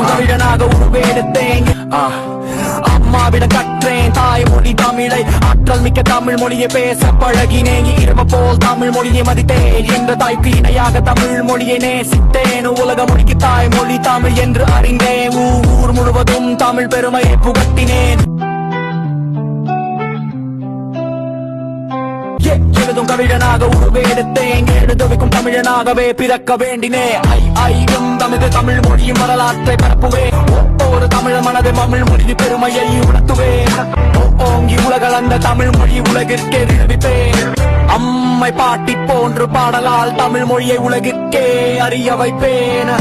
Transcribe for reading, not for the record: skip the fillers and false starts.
எழுதும் கவிழனாக உருவெடுத்தேன். அம்மாவிட கற்றேன் தாய்மொழி தமிழை. ஆற்றல் மிக்க தமிழ் மொழியை பேச பழகினேன். இரவு போல் தமிழ் மொழியை மதித்தேன். என்ற தாய்க்கு இணையாக தமிழ் மொழியை நேசித்தேன். உலக மொழிக்கு தாய்மொழி தமிழ் என்று அறிந்தேன். ஊர் முழுவதும் தமிழ் பெருமையை புகட்டினேன். எழுதும் கவிழனாக உருவெடுத்தேன். எழுதுவிக்கும் தமிழனாகவே பிறக்க வேண்டினே. ஐயும் தமிழ் தமிழ் மொழியும் வரலாற்றை பரப்புவேன். ஒரு தமிழ் மனதை தமிழ் மொழி பெருமையை உணர்த்துவேன். ஓங்கி உலகளந்த தமிழ் மொழி உலகிற்கே நிரூபிப்பேன். அம்மை பாட்டி போன்று பாடலால் தமிழ் மொழியை உலகிற்கே அறிய வைப்பேன்.